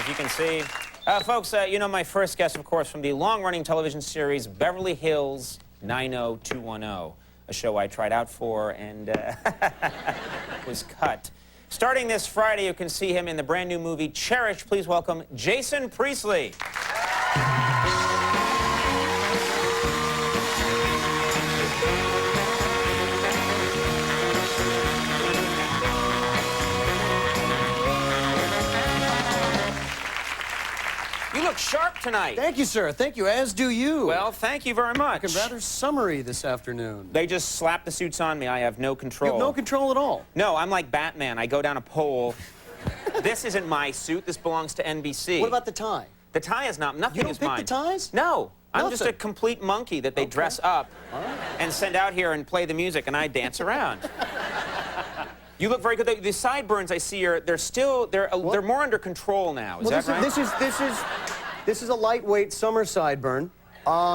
if you can see. Folks, you know my first guest, of course, from the long-running television series Beverly Hills 90210, a show I tried out for and was cut. Starting this Friday, you can see him in the brand new movie Cherish. Please welcome Jason Priesley. You look sharp tonight. Thank you, sir. Thank you, as do you. Well, thank you very much. Looking rather summery this afternoon. They just slapped the suits on me. I have no control. You have no control at all. No, I'm like Batman. I go down a pole. This isn't my suit. This belongs to NBC. What about the tie? The tie is not. Nothing You don't is pick mine. the ties? No. I'm Nothing. just a complete monkey that they dress up and send out here and play the music, and I dance around. You look very good. The sideburns I see are they're more under control now. Is that right? This is a lightweight summer sideburn,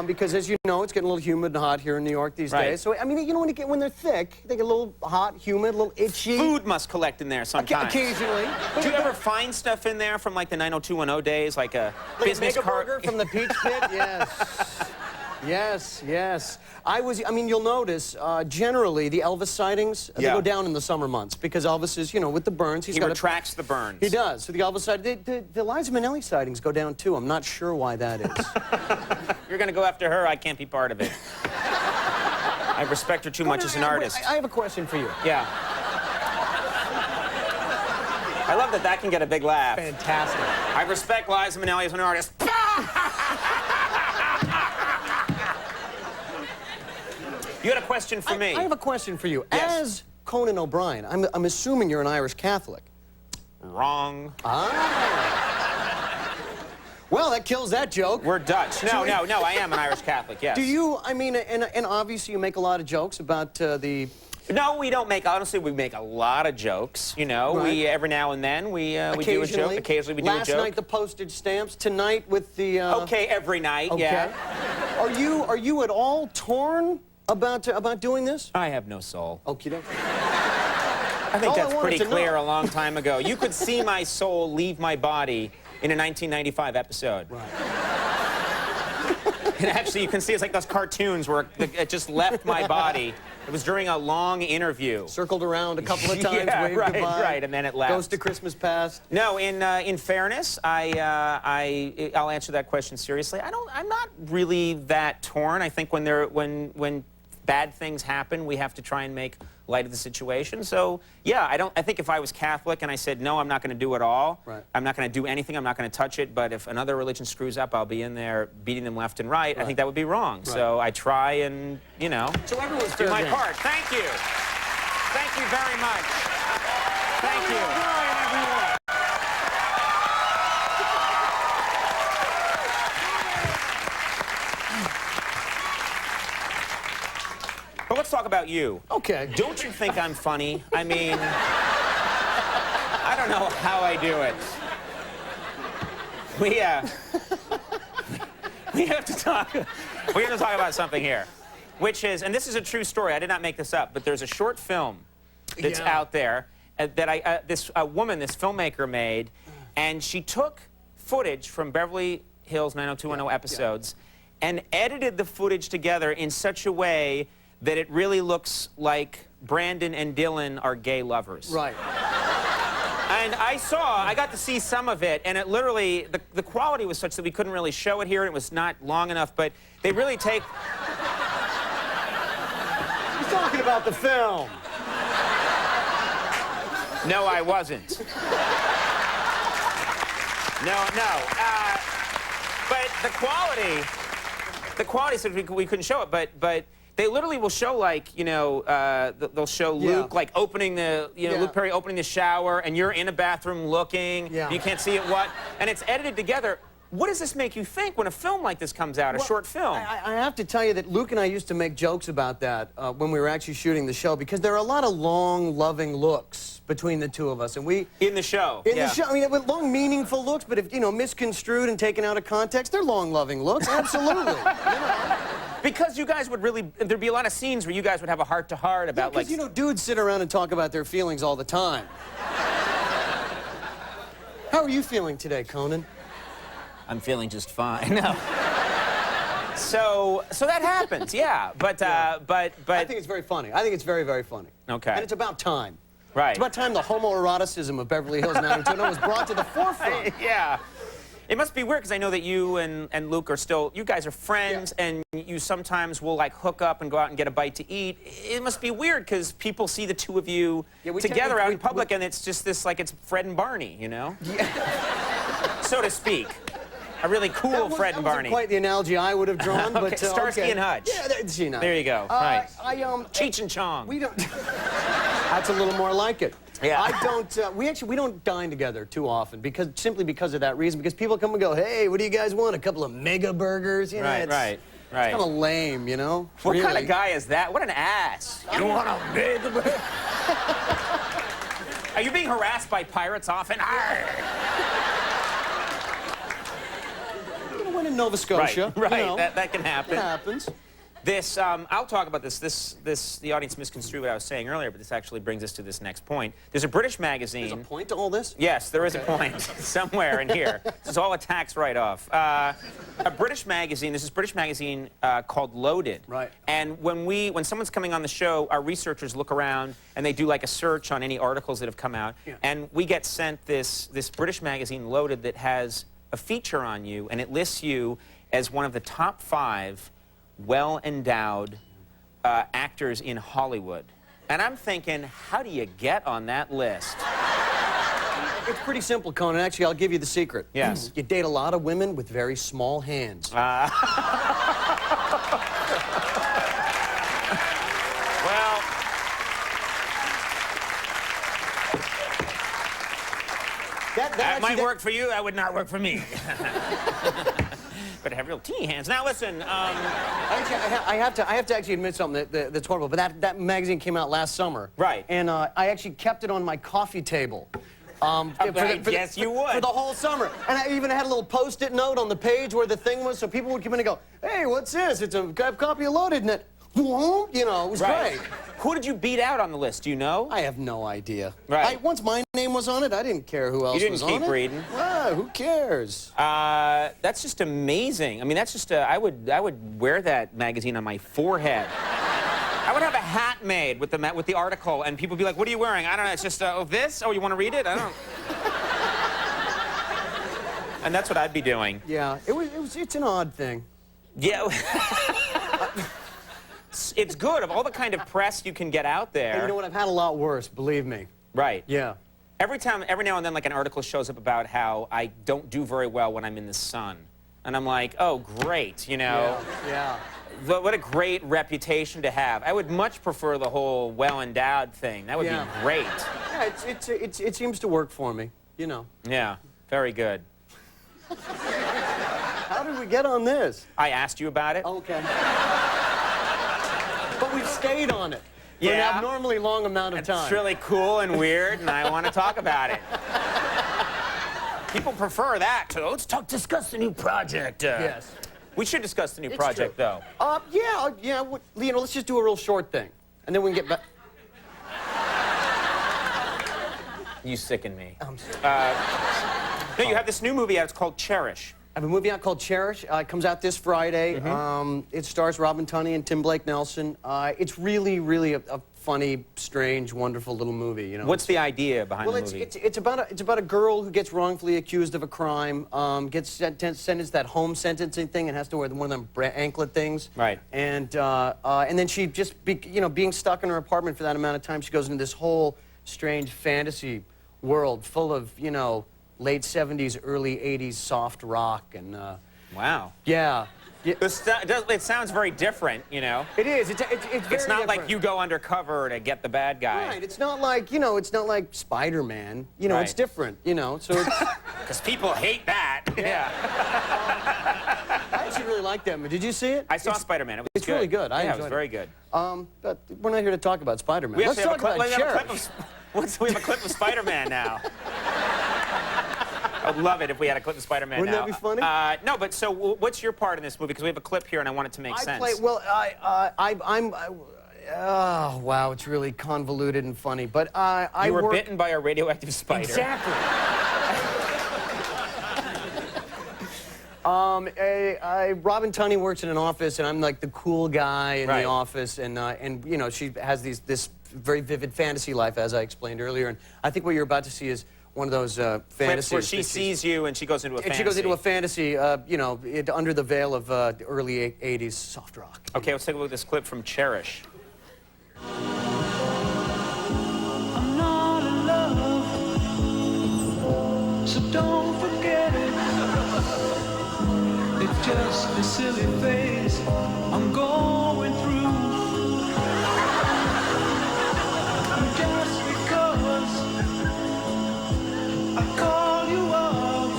because as you know, it's getting a little humid and hot here in New York these days. So I mean, you know, when they're thick, they get a little hot, humid, a little itchy. Food must collect in there sometimes. Occasionally. Do you ever find stuff in there from like the 90210 days, like a business card? Burger from the Peach Pit? Yes. Yes, yes. I mean, you'll notice, generally, the Elvis sightings, they go down in the summer months, because Elvis is, you know, with the burns. He retracts the burns. He does. So the Elvis sightings, the Liza Minnelli sightings go down, too. I'm not sure why that is. You're going to go after her. I can't be part of it. I respect her too much as an artist. I have a question for you. Yeah. I love that can get a big laugh. Fantastic. I respect Liza Minnelli as an artist. You had a question for me. I have a question for you. Yes. As Conan O'Brien, I'm assuming you're an Irish Catholic. Wrong. Ah. Well, that kills that joke. We're Dutch. No, I am an Irish Catholic, yes. Do you, I mean, and obviously you make a lot of jokes about the... No, we don't make, honestly, we make a lot of jokes, you know. Right. We, every now and then, we do a joke. Occasionally we do a joke. Last night, the postage stamps. Tonight with the... Okay, every night, yeah. Are you at all torn about doing this? I have no soul. Okie doke. I think that's pretty clear a long time ago. You could see my soul leave my body in a 1995 episode. Right. And actually, you can see it's like those cartoons where it just left my body. It was during a long interview. Circled around a couple of times, waved goodbye. Right, and then it left. Goes to Christmas past. No, in fairness, I'll answer that question seriously. I'm not really that torn. I think when bad things happen, we have to try and make light of the situation. So, yeah, I think if I was Catholic and I said, no, I'm not going to do it all, I'm not going to do anything, I'm not going to touch it, but if another religion screws up, I'll be in there beating them left and right, I think that would be wrong. So I try and, you know, so everyone's do my part. Thank you. Thank you very much. Thank you. But let's talk about you. Okay. Don't you think I'm funny? I mean, I don't know how I do it. We have to talk about something here, which is, and this is a true story. I did not make this up, but there's a short film that's out there that this woman, this filmmaker made, and she took footage from Beverly Hills 90210 episodes and edited the footage together in such a way that it really looks like Brandon and Dylan are gay lovers. Right. And I got to see some of it, and it literally, the quality was such that we couldn't really show it here, and it was not long enough, but they really take... He's talking about the film. No, I wasn't. No. But the quality said we couldn't show it, but they literally will show, like, you know, they'll show Luke, like, opening the, Luke Perry opening the shower, and you're in a bathroom looking, you can't see it, and it's edited together. What does this make you think when a film like this comes out, a short film? I have to tell you that Luke and I used to make jokes about that when we were actually shooting the show, because there are a lot of long, loving looks between the two of us, and we... In the show. In the show, I mean, with long, meaningful looks, but if, you know, misconstrued and taken out of context, they're long, loving looks, absolutely. Because you guys would really, there'd be a lot of scenes where you guys would have a heart-to-heart about, like... you know, dudes sit around and talk about their feelings all the time. How are you feeling today, Conan? I'm feeling just fine. No. So that happens, yeah. But I think it's very funny. I think it's very, very funny. Okay. And it's about time. Right. It's about time the homoeroticism of Beverly Hills 90210 was brought to the forefront. Yeah. It must be weird because I know that you and Luke are still, you guys are friends, and you sometimes will like hook up and go out and get a bite to eat. It must be weird because people see the two of you together out in public, and it's just this, like, it's Fred and Barney, you know? Yeah. So to speak. A really cool Fred and Barney. That wasn't quite the analogy I would have drawn, okay. but Starsky and Hutch. Yeah, there you go. Right. Cheech and Chong. We don't. That's a little more like it. Yeah. I don't. We don't dine together too often simply because of that reason. Because people come and go, hey, what do you guys want? A couple of mega burgers, you know? Right. It's kind of lame, you know. What kind of guy is that? What an ass! You want a mega burger? Are you being harassed by pirates often? When in Nova Scotia, right. You know, that can happen. It happens. This, I'll talk about this. The audience misconstrued what I was saying earlier, but this actually brings us to this next point. There's a British magazine. There's a point to all this? Yes, there is a point somewhere in here. This is all a tax write-off. A British magazine. This is a British magazine called Loaded. Right. And when someone's coming on the show, our researchers look around and they do like a search on any articles that have come out, and we get sent this British magazine Loaded that has a feature on you, and it lists you as one of the top 5 well-endowed actors in Hollywood. And I'm thinking, how do you get on that list? It's pretty simple, Conan. Actually, I'll give you the secret. Yes. You date a lot of women with very small hands. Well, that might work for you. That would not work for me. But I have real teeny hands. Now listen. Actually, I have to actually admit something that's horrible. But that magazine came out last summer. Right. And I actually kept it on my coffee table. Yes, you would. For the whole summer. And I even had a little Post-it note on the page where the thing was, so people would come in and go, hey, what's this? It's a copy of Loaded, and it, you know, it was great. Who did you beat out on the list? Do you know? I have no idea. Right. Once my name was on it, I didn't care who else was on it. You didn't keep reading. Well, who cares? That's just amazing. I mean, that's just I would wear that magazine on my forehead. I would have a hat made with the article, and people would be like, "What are you wearing?" I don't know. It's just this. Oh, you want to read it? I don't. And that's what I'd be doing. Yeah, it's an odd thing. Yeah. It's good. Of all the kind of press you can get out there. And you know what? I've had a lot worse, believe me. Right. Yeah. Every now and then, like, an article shows up about how I don't do very well when I'm in the sun. And I'm like, oh, great, you know? Yeah. What a great reputation to have. I would much prefer the whole well-endowed thing. That would be great. Yeah, it seems to work for me, you know. Yeah, very good. How did we get on this? I asked you about it. Okay. But we've stayed on it for an abnormally long amount of time. It's really cool and weird, and I want to talk about it. People prefer that to, let's discuss the new project. Yes. We should discuss the new project, though. Yeah, you know, let's just do a real short thing, and then we can get back. You sicken me. I'm sorry. No, you have this new movie out. It's called Cherish. I have a movie out called Cherish. It comes out this Friday. It stars Robin Tunney and Tim Blake Nelson. It's really, really a funny, strange, wonderful little movie. You know. What's the idea behind the movie? It's about a girl who gets wrongfully accused of a crime, gets sentenced that home sentencing thing, and has to wear one of them anklet things. Right. And then she just, being stuck in her apartment for that amount of time, she goes into this whole strange fantasy world full of, you know, late 70s, early 80s soft rock and. Wow. Yeah. It sounds very different, you know. It is. It's very different. It's not like you go undercover to get the bad guy. Right. It's not like, you know, it's not like Spider-Man. You know, it's different, you know, so it's... Because people hate that. Yeah. I actually really like that movie. Did you see it? I saw Spider-Man. It was It's good. really good. I enjoyed enjoyed it. Very good. But we're not here to talk about Spider-Man. We Let's talk about Cherish. We have a clip of Spider-Man now. I'd love it if we had a clip of Spider-Man Wouldn't now. that be funny? No, but so what's your part in this movie? Because we have a clip here, and I want it to make sense. Oh, wow, it's really convoluted and funny. But You were bitten by a radioactive spider. Exactly. Robin Tunney works in an office, and I'm like the cool guy in Right. the office, and you know, she has this very vivid fantasy life, as I explained earlier, and I think what you're about to see is one of those fantasies. Clips where she sees you and she goes into a fantasy. She goes into a fantasy, you know, under the veil of the early '80s soft rock. Okay, let's take a look at this clip from Cherish. I'm not in love, so don't forget it. It's just a silly phase I'm going through. And just because I call you up,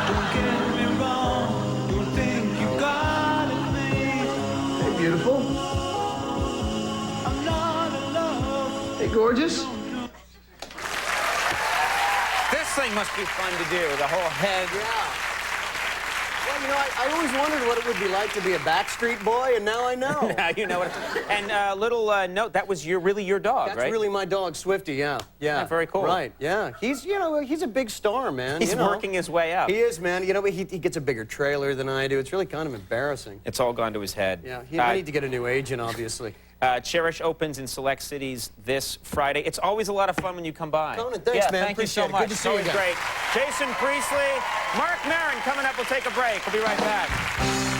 don't get me wrong, don't think you got it made. Hey, beautiful. I'm not in love. Hey, gorgeous. This thing must be fun to do, the whole head. Yeah. Well, you know, I always wondered what it would be like to be a Backstreet Boy, and now I know. Now you know what. And little note, that was really your dog, That's right? really my dog, Swifty, yeah. Yeah, very cool. Right, yeah. He's, you know, he's a big star, man. He's you know. working his way up. He is, man. You know, he gets a bigger trailer than I do. It's really kind of embarrassing. It's all gone to his head. Yeah, I need to get a new agent, obviously. Cherish opens in select cities this Friday. It's always a lot of fun when you come by. Conan, thanks, yeah, man. Thank you so Appreciate it. Good much. to It's see you always again. great. Jason Priesley, Mark Maron coming up. We'll take a break. We'll be right back.